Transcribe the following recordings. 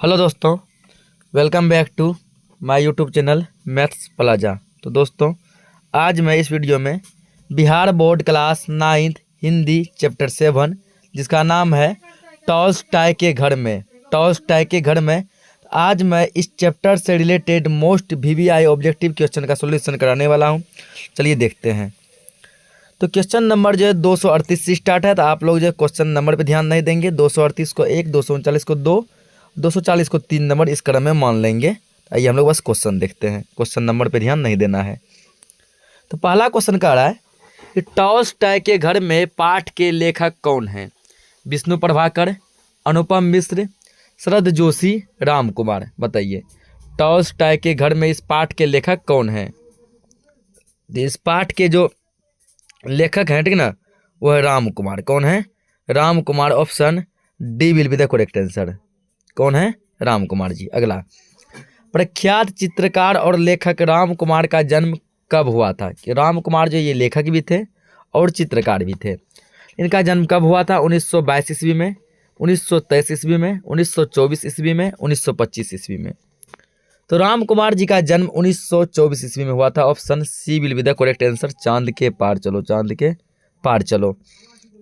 Hello दोस्तों, welcome back to my YouTube channel maths plaza. तो दोस्तों, आज मैं इस वीडियो में Bihar board class 9th Hindi chapter 7 जिसका नाम है टॉल्स्टॉय के घर में आज मैं इस चैप्टर से related most VVI objective question का सॉल्यूशन कराने वाला हूं। चलिए देखते हैं। तो क्वेश्चन नंबर जो है 238 से स्टार्ट है। तो आप लोग जो है क्वेश्चन नंबर पे ध्यान नहीं देंगे। 238 को 1, 239 को 2, 240 को 3 नंबर इस क्रम में मान लेंगे। आइए हम लोग बस क्वेश्चन देखते हैं, क्वेश्चन नंबर पे ध्यान नहीं देना है। तो पहला क्वेश्चन कह रहा है कि टॉल्स्टॉय के घर में पाठ के लेखक कौन हैं? विष्णु प्रभाकर, अनुपम मिश्र, शरद जोशी, राम कुमार। बताइए टॉल्स्टॉय के घर में इस पाठ के लेखक कौन हैं? इस पाठ के जो लेखक हैं, ठीक ना, वो है राम कुमार। कौन है? Ram Kumar. Option D will be the correct answer. कौन है? राम कुमार जी। अगला, प्रख्यात चित्रकार और लेखक राम कुमार का जन्म कब हुआ था? कि राम कुमार जो ये लेखक भी थे और चित्रकार भी थे। इनका जन्म कब हुआ था? 1922 ईस्वी में, 1923 ईस्वी में, 1924 ईस्वी में, 1925 ईस्वी में। तो राम कुमार जी का जन्म 1924 ईस्वी में हुआ था। Option C will be the correct answer. चांद के पार चलो, चांद के पार चलो।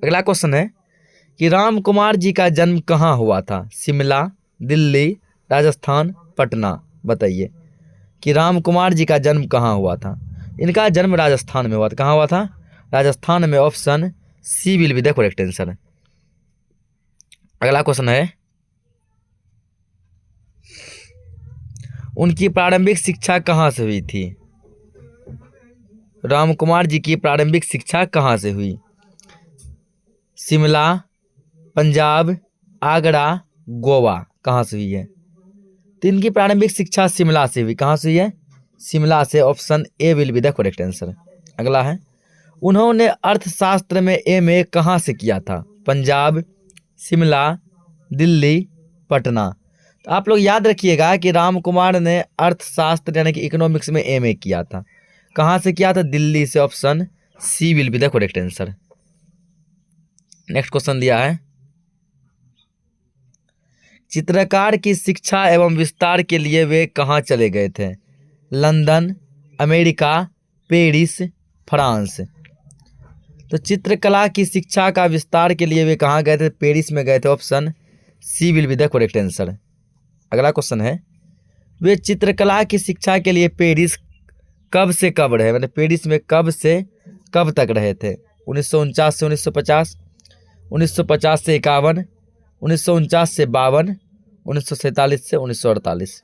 अगला क्वेश्चन है कि राम कुमार जी का जन्म कहाँ हुआ था? शिमला, दिल्ली, राजस्थान, पटना। बताइए कि राम कुमार जी का जन्म कहाँ हुआ था? इनका जन्म राजस्थान में हुआ था। कहाँ हुआ था? राजस्थान में। Option C will be the correct answer. अगला क्वेश्चन है, उनकी प्रारंभिक शिक्षा कहाँ से हुई थी? राम कुमार जी की प्रारंभिक शिक्षा कहाँ से हुई? शिमला, पंजाब, आगरा, गोवा। कहाँ से हुई है? तो इनकी प्रारंभिक शिक्षा शिमला से हुई। कहाँ से हुई है? शिमला से। Option A will be the correct answer. अगला है, उन्होंने अर्थशास्त्र में एमए कहाँ से किया था? पंजाब, शिमला, दिल्ली, पटना। तो आप लोग याद रखिएगा कि राम कुमार ने अर्थशास्त्र यानी कि इकोनॉमिक्स में एमए किया था। कहाँ से किया था? दिल्ली से। Option C will be the correct answer. Next question दिया है, चित्रकार की शिक्षा एवं विस्तार के लिए वे कहाँ चले गए थे? London, America, Paris, France. तो चित्रकला की शिक्षा का विस्तार के लिए वे कहाँ गए थे? पेरिस में गए थे। Option C will be the correct answer. अगला क्वेश्चन है, वे चित्रकला की शिक्षा के लिए पेरिस कब से कब रहे? मतलब पेरिस में कब से कब तक रहे थे? 1949 से 1950, 1950 से 51, 1949 से 52, 1947 से 1948।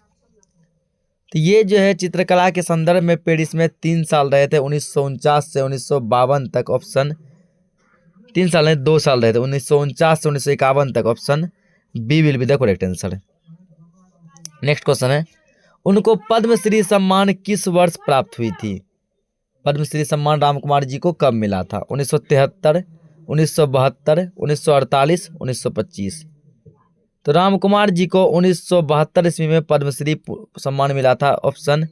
तो ये जो है चित्रकला के संदर्भ में पेरिस में 3 साल रहे थे, 1949 से 1952 तक। ऑप्शन 3 साल नहीं, 2 साल रहे थे, 1949 से 1951 तक। Option B will be the correct answer. Next question है, उनको पद्मश्री सम्मान किस वर्ष प्राप्त हुई थी? पद्मश्री सम्मान राम कुमार जी को कब मिला था? 1973, 1972, 1948, 1925। तो राम कुमार जी को 1972 ईस्वी में पद्मश्री सम्मान मिला था। Option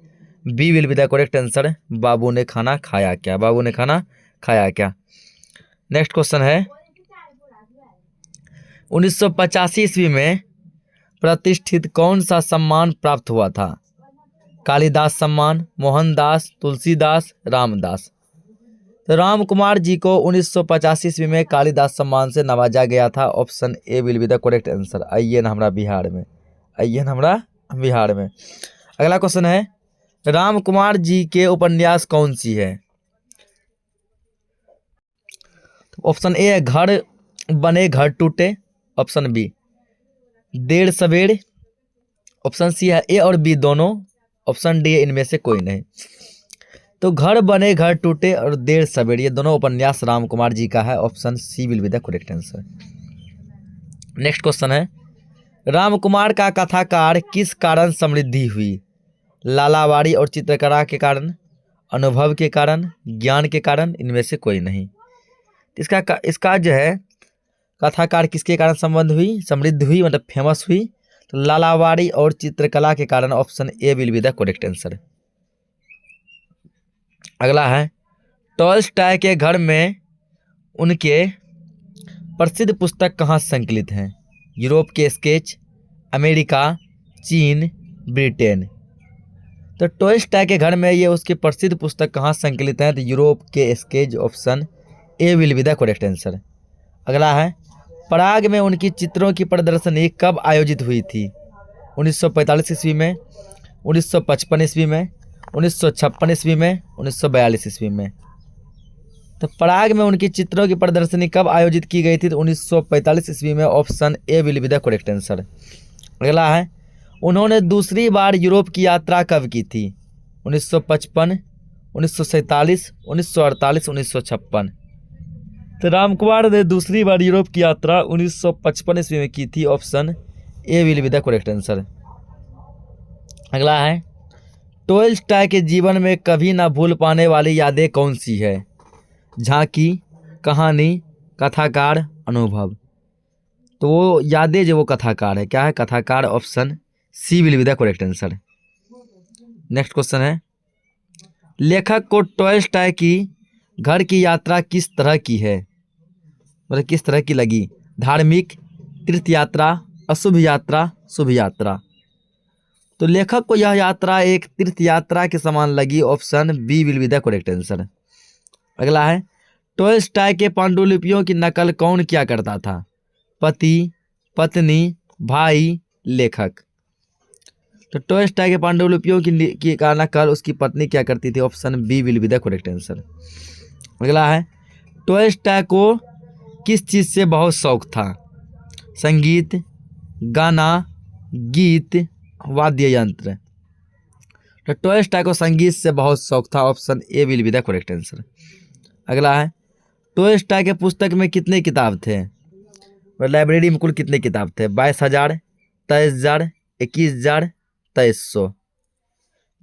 B will be the correct answer. Babu ने खाना खाया क्या? बाबू ने खाना खाया क्या? नेक्स्ट क्वेश्चन है, 1985 ईस्वी में प्रतिष्ठित कौन सा सम्मान प्राप्त हुआ था? कालिदास सम्मान, मोहनदास, तुलसीदास, रामदास। तो राम कुमार जी को 1985 ईस्वी में कालिदास सम्मान से नवाजा गया था। Option A will be the correct answer. आइए ना हमरा बिहार में, आइए ना हमरा बिहार में। अगला क्वेश्चन है, राम कुमार जी के उपन्यास कौन सी है? ऑप्शन ए है घर बने घर टूटे। ऑप्शन बी देर सवेर। ऑप्शन सी है ए और बी दोनों। ऑप्शन डी है इनमें से कोई नहीं। तो घर बने घर टूटे और देर सवेर ये दोनों उपन्यास राम कुमार जी का है। Option C will be the correct answer. Next question है, राम कुमार का कथाकार किस कारण समृद्धि हुई? लालावारी और चित्रकला के कारण, अनुभव के कारण, ज्ञान के कारण, इनमें से कोई नहीं। इसका जो है कथाकार किसके कारण समृद्ध हुई मतलब फेमस हुई? तो लालावारी और चित्रकला के कारण। Option A will be the correct answer. अगला है, टॉल्स्टॉय के घर में उनके प्रसिद्ध पुस्तक कहाँ संकलित हैं? यूरोप के स्केच, अमेरिका, चीन, ब्रिटेन। तो टॉल्स्टॉय के घर में ये उसकी प्रसिद्ध पुस्तक कहाँ संकलित है? तो यूरोप के sketch. Option A will be the correct answer. अगला है, प्राग में उनकी चित्रों की प्रदर्शनी कब आयोजित हुई थी? 1945 ईस्वी में, 1955 ईस्वी में, 1956 ईस्वी में, 1942 ईस्वी में। तो प्राग में उनकी चित्रों की प्रदर्शनी कब आयोजित की गई थी? तो 1945 ईस्वी में। Option A will be the correct answer. अगला है, उन्होंने दूसरी बार यूरोप की यात्रा कब की थी? 1955, 1947, 1948, 1956। तो रामकुमार ने दूसरी बार यूरोप की यात्रा 1955 ईस्वी में की थी। Option A will be the correct answer. अगला है, टॉल्स्टॉय के जीवन में कभी ना भूल पाने वाली यादें कौन सी है? झांकी, कहानी, कथाकार, अनुभव। तो वो यादें जो वो कथाकार है, क्या है? कथाकार। Option C will be the correct answer. Next question है, लेखक को टॉल्स्टॉय की घर की यात्रा किस तरह की है? मतलब किस तरह की लगी? धार्मिक, तीर्थ यात्रा, अशुभ यात्रा, शुभ यात्रा। तो लेखक को यह यात्रा एक तीर्थ यात्रा के समान लगी। Option B will be the correct answer. अगला है, टॉल्स्टॉय के पांडुलिपियों की नकल कौन किया करता था? पति, पत्नी, भाई, लेखक। तो टॉल्स्टॉय के पांडुलिपियों की का नकल उसकी पत्नी क्या करती थी? Option B will be the correct answer. अगला है, टॉल्स्टॉय को किस चीज़ से बहुत शौक था? संगीत, गाना, गीत, वाद्य यंत्र। तो टॉल्स्टॉय को संगीत से बहुत शौक था। Option A will be the correct answer. अगला है, टॉल्स्टॉय के पुस्तक में कितने किताब थे? और लाइब्रेरी में कुल कितने किताब थे? 22,000, 23,000, 21,000, 2300।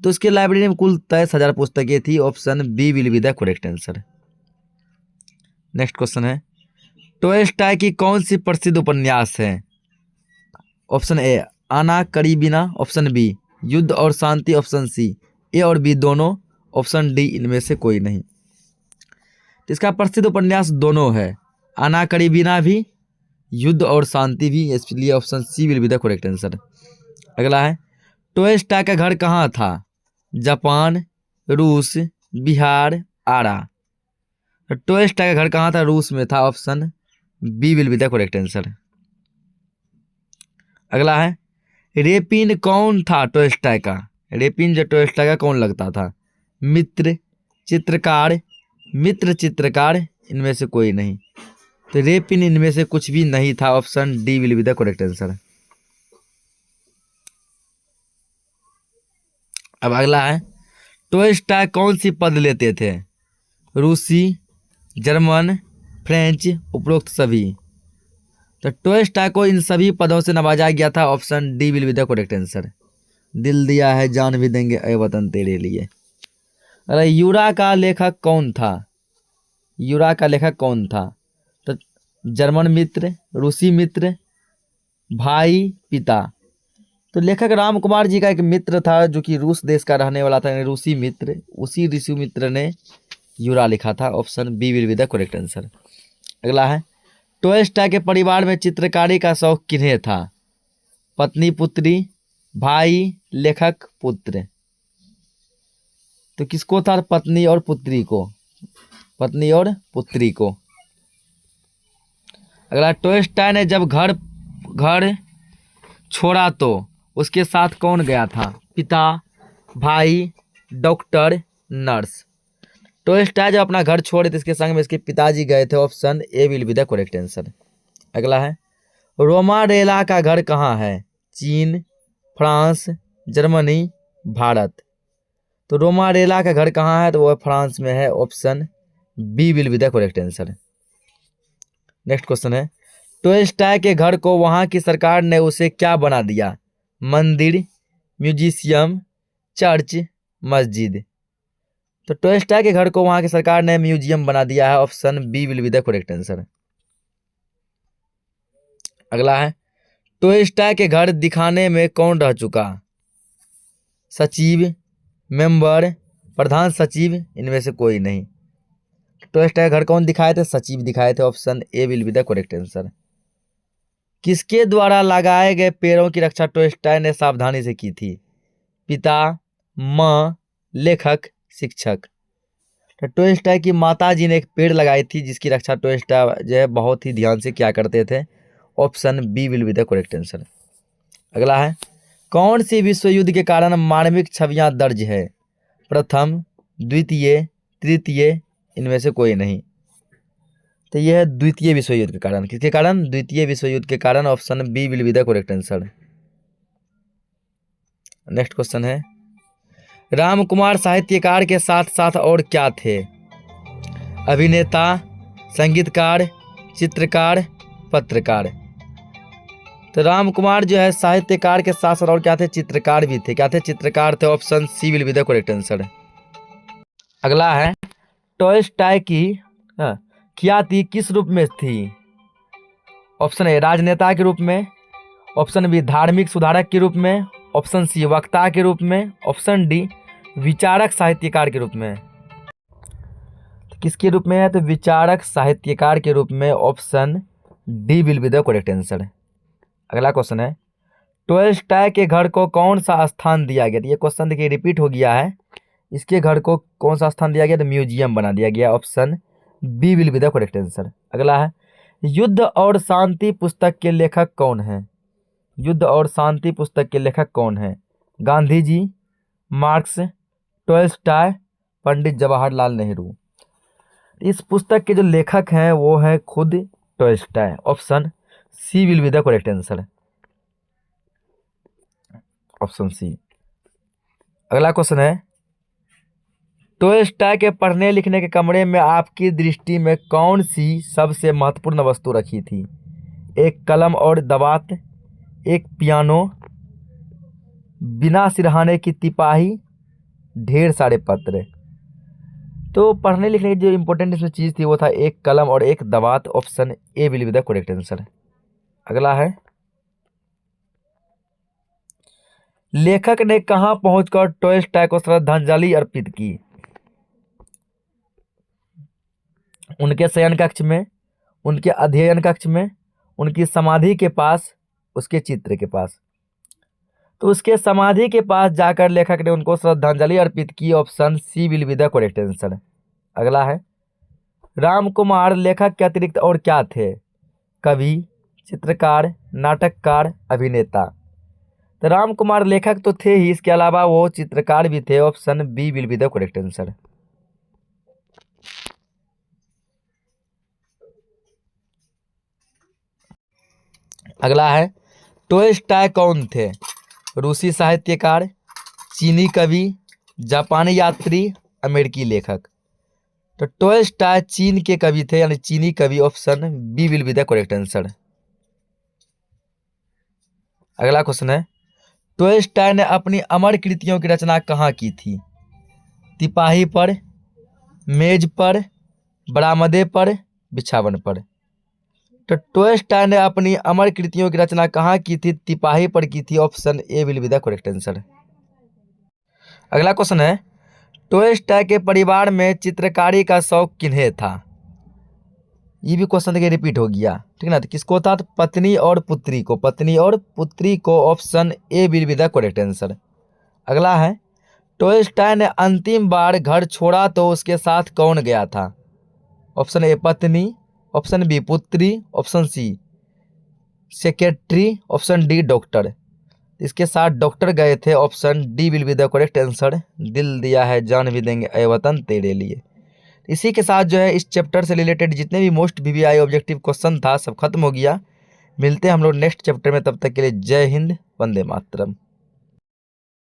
तो उसके लाइब्रेरी में कुल 23,000 पुस्तकें थी। Option B will be the correct answer. Next question है, टॉल्स्टॉय की कौन सी प्रसिद्ध उपन्यास है? ऑप्शन ए आना करीबिना, ऑप्शन बी युद्ध और शांति, ऑप्शन सी ए और बी दोनों, ऑप्शन डी इनमें से कोई नहीं। तो इसका प्रसिद्ध उपन्यास दोनों है, आना करीबिना भी, युद्ध और शांति भी, इसलिए option C will be the correct answer. अगला है, टॉल्स्टॉय का घर कहाँ था? जापान, रूस, बिहार, आरा। तो टॉल्स्टॉय का घर कहाँ था? रूस में था। Option B will be the correct answer. अगला है, रेपिन कौन था टॉल्स्टॉय का? रेपिन जो टॉल्स्टॉय का कौन लगता था? मित्र, चित्रकार, मित्र चित्रकार, इनमें से कोई नहीं। तो रेपिन इनमें से कुछ भी नहीं था। Option D will be the correct answer. अब अगला है, टॉल्स्टॉय कौन सी पद लेते थे? रूसी, जर्मन, फ्रेंच, उपरोक्त सभी। तो टॉल्स्टॉय को इन सभी पदों से नवाजा गया था। Option D will be the correct answer. दिल दिया है जान भी देंगे ऐ वतन तेरे लिए। अरे यूरा का लेखक कौन था? यूरा का लेखक कौन था? तो जर्मन मित्र, रूसी मित्र, भाई, पिता। तो लेखक राम कुमार जी का एक मित्र था जो कि रूस देश का रहने वाला था, रूसी मित्र। उसी ऋषि मित्र ने यूरा लिखा था। Option B will be the correct answer. अगला है, टॉल्स्टॉय के परिवार में चित्रकारी का शौक किन्हें था? पत्नी, पुत्री, भाई, लेखक, पुत्र। तो किसको था? पत्नी और पुत्री को। पत्नी और पुत्री को। अगला, टॉल्स्टॉय ने जब घर छोड़ा तो उसके साथ कौन गया था? पिता, भाई, डॉक्टर, नर्स। टॉल्स्टॉय जब अपना घर छोड़े तो इसके संग में इसके पिताजी गए थे। Option A will be the correct answer. अगला है, रोमारेला का घर कहाँ है? चीन, फ्रांस, जर्मनी, भारत। तो रोमारेला का घर कहाँ है? तो वह फ्रांस में है। Option B will be the correct answer. Next question है, टॉल्स्टॉय के घर को वहाँ की सरकार ने उसे क्या बना दिया? मंदिर, म्यूजियम, चर्च, मस्जिद। तो टॉल्स्टॉय के घर को वहाँ की सरकार ने म्यूजियम बना दिया है। Option B will be the correct answer. अगला है, टॉल्स्टॉय के घर दिखाने में कौन रह चुका? सचिव, मेंबर, प्रधान सचिव, इनमें से कोई नहीं। टॉल्स्टॉय घर कौन दिखाए थे? सचिव दिखाए थे। Option A will be the correct answer. किसके द्वारा लगाए गए पेड़ों की रक्षा टोल्स्टॉय ने सावधानी से की थी? पिता, माँ, लेखक, शिक्षक। तो टोल्स्टॉय की माता जी ने एक पेड़ लगाई थी जिसकी रक्षा टोल्स्टॉय जो है बहुत ही ध्यान से क्या करते थे। Option B will be the correct answer. अगला है, कौन सी विश्व युद्ध के कारण मानविक छवियां दर्ज है? प्रथम, द्वितीय, तृतीय, इनमें से कोई नहीं। तो यह है द्वितीय विश्व युद्ध के कारण। किसके कारण? द्वितीय विश्व युद्ध के कारण। Option B will be the correct answer. Next question है, राम कुमार साहित्यकार के साथ साथ और क्या थे? अभिनेता, संगीतकार, चित्रकार, पत्रकार। तो राम कुमार जो है साहित्यकार के साथ साथ और क्या थे? चित्रकार भी थे। क्या थे? चित्रकार थे। Option C will be the correct answer. अगला है, टोल्स्टॉय की ख्याति किस रूप में थी? ऑप्शन ए राजनेता के रूप में, ऑप्शन बी धार्मिक सुधारक के रूप में, ऑप्शन सी वक्ता के रूप में, ऑप्शन डी विचारक साहित्यकार के रूप में। तो किसके रूप में है? तो विचारक साहित्यकार के रूप में। Option D will be the correct answer. अगला क्वेश्चन है, टोल्स्टॉय के घर को कौन सा स्थान दिया गया? ये क्वेश्चन देखिए रिपीट हो गया है। इसके घर को कौन सा स्थान दिया गया? तो म्यूजियम बना दिया गया। Option B will be the correct answer. अगला है, युद्ध और शांति पुस्तक के लेखक कौन हैं? युद्ध और शांति पुस्तक के लेखक कौन हैं? Gandhi ji, Marx, Tolstoy, Pandit Jawaharlal Nehru. इस पुस्तक के जो लेखक हैं वो है खुद Tolstoy. Option C will be the correct answer. Option C. अगला क्वेश्चन है, टोल्स्टॉय के पढ़ने लिखने के कमरे में आपकी दृष्टि में कौन सी सबसे महत्वपूर्ण वस्तु रखी थी? एक कलम और दवात, एक पियानो, बिना सिरहाने की तिपाही, ढेर सारे पत्र। तो पढ़ने लिखने की जो इंपॉर्टेंट इसमें चीज़ थी वो था एक कलम और एक दवात। Option A will be the correct answer. अगला है, लेखक ने कहां पहुंचकर टोल्स्टॉय को श्रद्धांजलि अर्पित की? उनके शयन कक्ष में, उनके अध्ययन कक्ष में, उनकी समाधि के पास, उसके चित्र के पास। तो उसके समाधि के पास जाकर लेखक ने उनको श्रद्धांजलि अर्पित की। Option C will be the correct answer. अगला है, राम कुमार लेखक के अतिरिक्त और क्या थे? कवि, चित्रकार, नाटककार, अभिनेता। तो राम कुमार लेखक तो थे ही, इसके अलावा वो चित्रकार भी थे। Option B will be the correct answer. अगला है, टोल्स्टॉय कौन थे? रूसी साहित्यकार, चीनी कवि, जापानी यात्री, अमेरिकी लेखक। तो टोल्स्टॉय चीन के कवि थे, यानी चीनी कवि। Option B will be the correct answer. अगला क्वेश्चन है, टोल्स्टॉय ने अपनी अमर कृतियों की रचना कहाँ की थी? तिपाही पर, मेज पर, बरामदे पर, बिछावन पर। तो टोल्स्टॉय ने अपनी अमर कृतियों की रचना कहाँ की थी? तिपाही पर की थी। Option A will be the correct answer. अगला क्वेश्चन है, टोल्स्टॉय के परिवार में चित्रकारी का शौक किन्हें था? ये भी क्वेश्चन देखिए रिपीट हो गया, ठीक ना। तो किसको था? तो पत्नी और पुत्री को। पत्नी और पुत्री को। Option A will be the correct answer. अगला है, टोल्स्टॉय ने अंतिम बार घर छोड़ा तो उसके साथ कौन गया था? ऑप्शन ए पत्नी, ऑप्शन बी पुत्री, option C secretary, option D doctor. इसके साथ डॉक्टर गए थे। Option D will be the correct answer. दिल दिया है जान भी देंगे ऐ वतन तेरे लिए। इसी के साथ जो है इस चैप्टर से रिलेटेड जितने भी मोस्ट VVI ऑब्जेक्टिव क्वेश्चन था सब खत्म हो गया। मिलते हैं हम लोग नेक्स्ट चैप्टर में, तब तक के लिए जय हिंद, वंदे मातरम।